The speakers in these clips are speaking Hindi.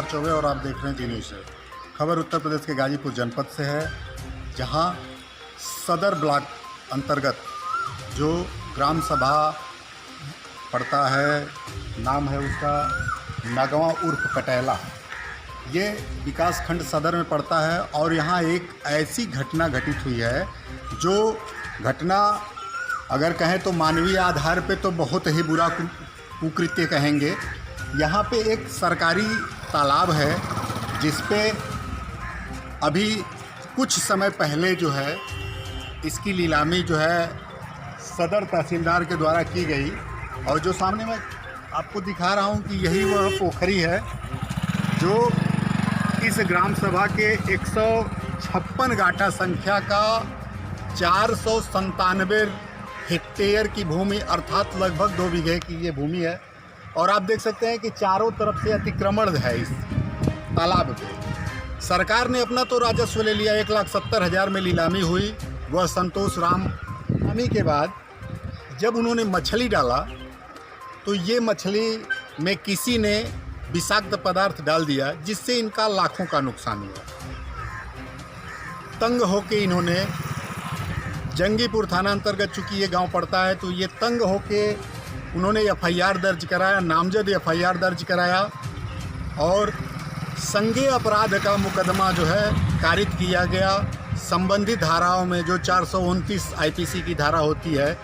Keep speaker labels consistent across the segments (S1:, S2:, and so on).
S1: चौबे और आप देख रहे हैं जी न्यूज़। खबर उत्तर प्रदेश के गाजीपुर जनपद से है, जहां सदर ब्लॉक अंतर्गत जो ग्राम सभा पड़ता है, नाम है उसका नागवा उर्फ कटैला, ये विकास खंड सदर में पड़ता है। और यहाँ एक ऐसी घटना घटित हुई है जो घटना अगर कहें तो मानवीय आधार पे तो बहुत ही बुरा कुकृत्य कहेंगे। यहाँ पे एक सरकारी तालाब है जिस पे अभी कुछ समय पहले जो है इसकी नीलामी जो है सदर तहसीलदार के द्वारा की गई। और जो सामने मैं आपको दिखा रहा हूँ कि यही वह पोखरी है जो इस ग्राम सभा के 156 गाठा संख्या का 497 हेक्टेयर की भूमि अर्थात लगभग 2 बीघे की ये भूमि है। और आप देख सकते हैं कि चारों तरफ से अतिक्रमण है इस तालाब पे। सरकार ने अपना तो राजस्व ले लिया, 1,70,000 में नीलामी हुई। वह संतोष राम नीलामी के बाद जब उन्होंने मछली डाला तो ये मछली में किसी ने विषाक्त पदार्थ डाल दिया जिससे इनका लाखों का नुकसान हुआ। तंग होके इन्होंने जंगीपुर थाना अंतर्गत चूँकि ये गांव पड़ता है तो ये तंग होके उन्होंने एफआईआर दर्ज कराया, नामजद एफआईआर दर्ज कराया और संज्ञेय अपराध का मुकदमा जो है कारित किया गया। संबंधित धाराओं में जो 429 आईपीसी की धारा होती है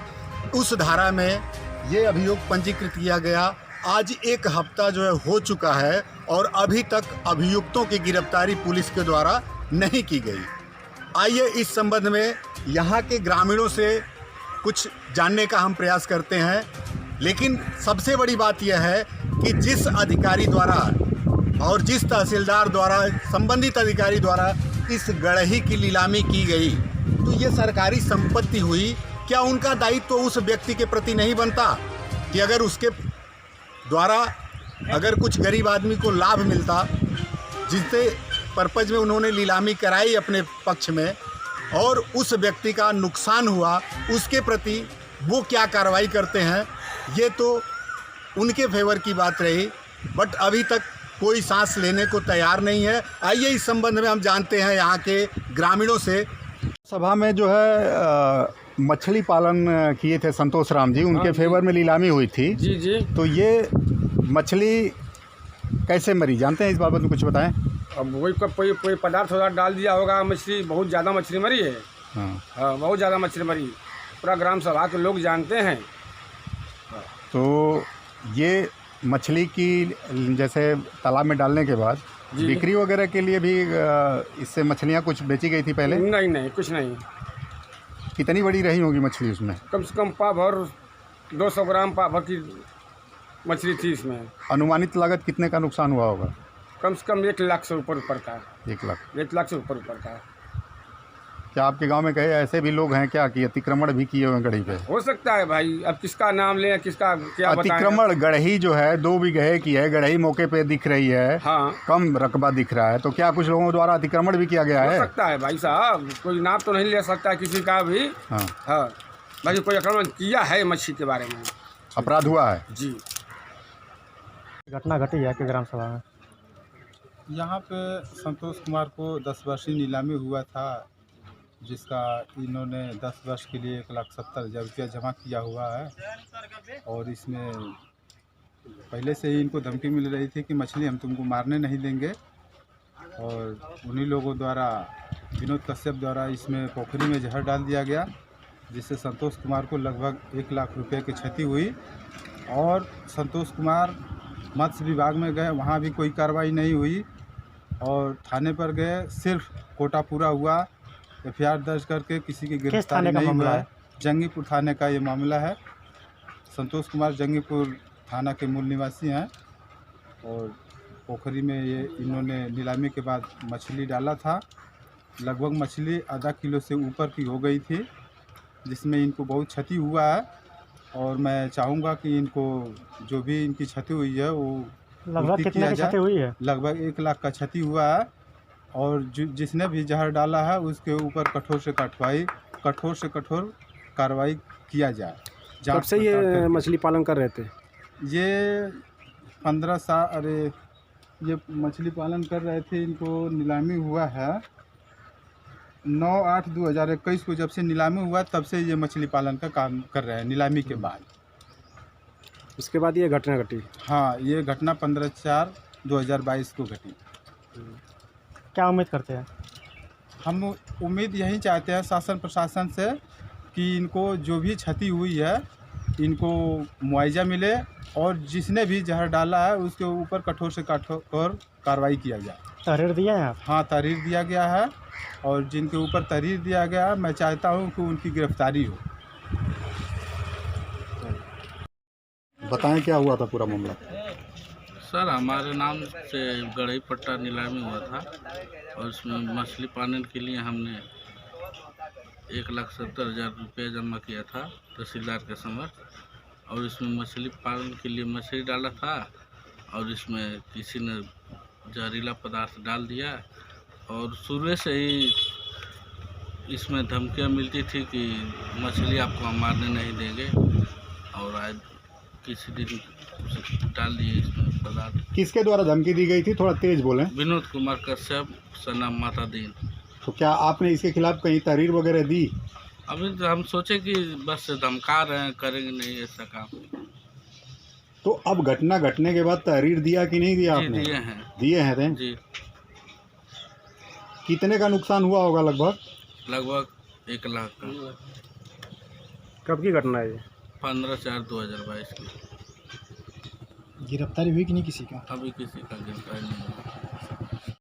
S1: उस धारा में ये अभियोग पंजीकृत किया गया। आज 1 हफ्ता जो है हो चुका है और अभी तक अभियुक्तों की गिरफ्तारी पुलिस के द्वारा नहीं की गई। आइए इस संबंध में यहाँ के ग्रामीणों से कुछ जानने का हम प्रयास करते हैं। लेकिन सबसे बड़ी बात यह है कि जिस अधिकारी द्वारा और जिस तहसीलदार द्वारा, संबंधित अधिकारी द्वारा इस गड़ही की नीलामी की गई तो ये सरकारी संपत्ति हुई, क्या उनका दायित्व तो उस व्यक्ति के प्रति नहीं बनता कि अगर उसके द्वारा अगर कुछ गरीब आदमी को लाभ मिलता, जिससे पर्पज में उन्होंने नीलामी कराई अपने पक्ष में और उस व्यक्ति का नुकसान हुआ, उसके प्रति वो क्या कार्रवाई करते हैं, ये तो उनके फेवर की बात रही। बट अभी तक कोई सांस लेने को तैयार नहीं है। आइए इस संबंध में हम जानते हैं यहाँ के ग्रामीणों से। सभा में जो है मछली पालन किए थे संतोष राम जी, उनके फेवर में नीलामी हुई थी।
S2: जी जी।
S1: तो ये मछली कैसे मरी, जानते हैं इस बाबत में कुछ बताएं?
S2: अब वही कोई पदार्थ डाल दिया होगा, मछली बहुत ज़्यादा मछली मरी है। हाँ, बहुत ज़्यादा मछली मरी, पूरा ग्राम सभा के लोग जानते हैं।
S1: तो ये मछली की जैसे तालाब में डालने के बाद बिक्री वगैरह के लिए भी इससे मछलियाँ कुछ बेची गई थी पहले?
S2: नहीं, कुछ नहीं।
S1: कितनी बड़ी रही होगी मछली उसमें?
S2: कम से कम पाव भर 200 ग्राम पाव भर की मछली थी इसमें।
S1: अनुमानित लागत कितने का नुकसान हुआ होगा?
S2: कम से कम 1 लाख से ऊपर का।
S1: 1 लाख?
S2: 1 लाख से ऊपर का।
S1: क्या आपके गांव में कहे ऐसे भी लोग हैं क्या कि अतिक्रमण भी किए हुए गढ़ी पे?
S2: हो सकता है भाई, अब किसका नाम लें, किसका क्या बताएं।
S1: अतिक्रमण गढ़ी जो है 2 बीघे की है, गढ़ी मौके पे दिख रही है।
S2: हाँ,
S1: कम रकबा दिख रहा है, तो क्या कुछ लोगों द्वारा अतिक्रमण भी किया गया है?
S2: हो सकता है भाई साहब, कोई नाम तो नहीं ले सकता किसी का भी। हाँ भाई, कोई अतिक्रमण किया है मछली के बारे में,
S1: अपराध हुआ है
S2: जी।
S3: घटना घटी है कि ग्राम सभा में
S4: यहाँ पे संतोष कुमार को 10 वर्षीय नीलामी हुआ था, जिसका इन्होंने 10 वर्ष के लिए 1,70,000 रुपया जमा किया हुआ है। और इसमें पहले से ही इनको धमकी मिल रही थी कि मछली हम तुमको मारने नहीं देंगे। और उन्हीं लोगों द्वारा, विनोद कश्यप द्वारा इसमें पोखरी में जहर डाल दिया गया, जिससे संतोष कुमार को लगभग 1 लाख रुपये की क्षति हुई। और संतोष कुमार मत्स्य विभाग में गए, वहाँ भी कोई कार्रवाई नहीं हुई। और थाने पर गए, सिर्फ कोटा पूरा हुआ, एफआईआर दर्ज करके किसी की गिरफ्तारी नहीं हुआ है। जंगीपुर थाने का ये मामला है। संतोष कुमार जंगीपुर थाना के मूल निवासी हैं। और पोखरी में ये इन्होंने नीलामी के बाद मछली डाला था। लगभग मछली आधा किलो से ऊपर की हो गई थी, जिसमें इनको बहुत क्षति हुआ है। और मैं चाहूँगा कि इनको जो भी इनकी क्षति हुई है वो
S3: लगभग कितने की क्षति हुई है?
S4: लगभग 1 लाख का क्षति हुआ है। और जिसने भी जहर डाला है उसके ऊपर कठोर से कठोर कार्रवाई किया जाए।
S3: कब से ये मछली पालन कर रहे थे?
S4: ये 15 साल, अरे ये मछली पालन कर रहे थे, इनको नीलामी हुआ है 9/8/2021 को। जब से नीलामी हुआ तब से ये मछली पालन का काम कर रहे हैं नीलामी के बाद।
S3: उसके बाद ये घटना घटी।
S4: हाँ, ये घटना 15/4/2022 को घटी।
S3: क्या उम्मीद करते हैं?
S4: हम उम्मीद यही चाहते हैं शासन प्रशासन से कि इनको जो भी क्षति हुई है इनको मुआवजा मिले और जिसने भी जहर डाला है उसके ऊपर कठोर से कठोर कार्रवाई किया जाए।
S3: तहरीर दिया है आप?
S4: हाँ, तहरीर दिया गया है और जिनके ऊपर तहरीर दिया गया है मैं चाहता हूँ कि उनकी गिरफ्तारी हो।
S1: बताएं क्या हुआ था पूरा मामला।
S5: सर, हमारे नाम से गढ़ई पट्टा नीलामी हुआ था और इसमें मछली पालन के लिए हमने 1,70,000 रुपये जमा किया था तहसीलदार के समक्ष। और इसमें मछली पालन के लिए मछली डाला था और इसमें किसी ने जहरीला पदार्थ डाल दिया और शुरू से ही इसमें धमकियां मिलती थी कि मछली आपको हम मारने नहीं देंगे और आज किसी दिन डाल दिए इसमें पदार्थ।
S1: किसके द्वारा धमकी दी गई थी, थोड़ा तेज बोलें।
S5: विनोद कुमार कश्यप सना माता दीन।
S1: तो क्या आपने इसके खिलाफ कहीं तहरीर वगैरह दी?
S5: अभी तो हम सोचे कि बस धमका रहे हैं, करेंगे नहीं ऐसा काम।
S1: तो अब घटना घटने के बाद तहरीर दिया कि नहीं दिया
S5: जी,
S1: आपने?
S5: दिए हैं।
S1: दिए हैं
S5: जी,
S1: कितने का नुकसान हुआ होगा लगभग?
S5: लगभग 1 लाख का।
S3: कब की घटना है ये?
S5: 15/4/2022 की।
S3: गिरफ्तारी हुई कि नहीं किसी का?
S5: अभी किसी का गिरफ्तार नहीं हुआ।